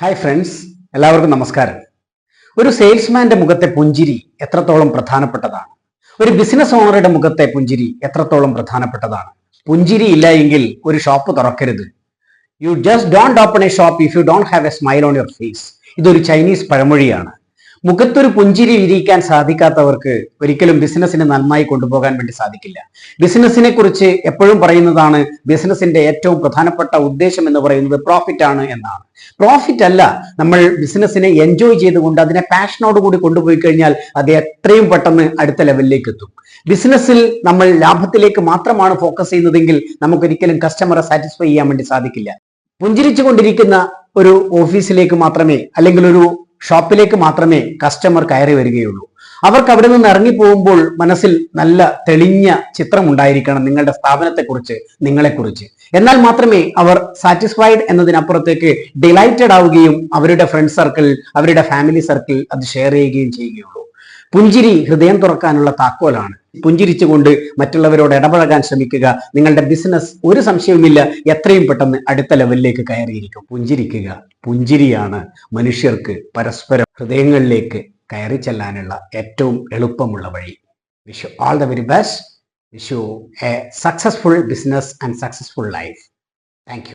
Hi friends, എല്ലാവർക്കും നമസ്കാരം. ഒരു സെയിൽസ്മാന്റെ മുഖത്തെ പുഞ്ചിരി എത്രത്തോളം പ്രധാനപ്പെട്ടതാണ്? ഒരു ബിസിനസ് ഓണറുടെ മുഖത്തെ പുഞ്ചിരി എത്രത്തോളം പ്രധാനപ്പെട്ടതാണ്? പുഞ്ചിരി ഇല്ല എങ്കിൽ ഒരു ഷോപ്പ് തുറക്കരുത്. You just don't open a shop if you don't have a smile on your face. ഇതൊരു ചൈനീസ് പഴമൊഴിയാണ്. മുഖത്തൊരു പുഞ്ചിരി വിരിയിക്കാൻ സാധിക്കാത്തവർക്ക് ഒരിക്കലും ബിസിനസ്സിനെ നന്നായി കൊണ്ടുപോകാൻ വേണ്ടി സാധിക്കില്ല. ബിസിനസ്സിനെ കുറിച്ച് എപ്പോഴും പറയുന്നതാണ്, ബിസിനസിന്റെ ഏറ്റവും പ്രധാനപ്പെട്ട ഉദ്ദേശം എന്ന് പറയുന്നത് പ്രോഫിറ്റ് ആണ് എന്നാണ്. പ്രോഫിറ്റ് അല്ല, നമ്മൾ ബിസിനസ്സിനെ എൻജോയ് ചെയ്തുകൊണ്ട് അതിനെ പാഷനോട് കൂടി കൊണ്ടുപോയി കഴിഞ്ഞാൽ അത് എത്രയും പെട്ടെന്ന് അടുത്ത ലെവലിലേക്ക് എത്തും. ബിസിനസ്സിൽ നമ്മൾ ലാഭത്തിലേക്ക് മാത്രമാണ് ഫോക്കസ് ചെയ്യുന്നതെങ്കിൽ നമുക്കൊരിക്കലും കസ്റ്റമറെ സാറ്റിസ്ഫൈ ചെയ്യാൻ വേണ്ടി സാധിക്കില്ല. പുഞ്ചിരിച്ചു കൊണ്ടിരിക്കുന്ന ഒരു ഓഫീസിലേക്ക് മാത്രമേ, അല്ലെങ്കിൽ ഒരു ഷോപ്പിലേക്ക് മാത്രമേ കസ്റ്റമർ കയറി വരികയുള്ളൂ. അവർക്ക് അവിടെ നിന്ന് ഇറങ്ങി പോകുമ്പോൾ മനസ്സിൽ നല്ല തെളിഞ്ഞ ചിത്രം ഉണ്ടായിരിക്കണം നിങ്ങളുടെ സ്ഥാപനത്തെക്കുറിച്ച്, നിങ്ങളെക്കുറിച്ച്. എന്നാൽ മാത്രമേ അവർ സാറ്റിസ്ഫൈഡ് എന്നതിനപ്പുറത്തേക്ക് ഡിലൈറ്റഡ് ആവുകയും അവരുടെ ഫ്രണ്ട് സർക്കിൾ, അവരുടെ ഫാമിലി സർക്കിൾ അത് ഷെയർ ചെയ്യുകയും ചെയ്യുകയുള്ളൂ. പുഞ്ചിരി ഹൃദയം തുറക്കാനുള്ള താക്കോലാണ്. പുഞ്ചിരിച്ചുകൊണ്ട് മറ്റുള്ളവരോട് ഇടപഴകാൻ ശ്രമിക്കുക. നിങ്ങളുടെ ബിസിനസ് ഒരു സംശയവുമില്ല എത്രയും പെട്ടെന്ന് അടുത്ത ലെവലിലേക്ക് കയറിയിരിക്കും. പുഞ്ചിരിക്കുക. പുഞ്ചിരിയാണ് മനുഷ്യർക്ക് പരസ്പരം ഹൃദയങ്ങളിലേക്ക് കയറി ചെല്ലാനുള്ള ഏറ്റവും എളുപ്പമുള്ള വഴി. Wish you all the very best. Wish you A successful business and successful life. Thank you.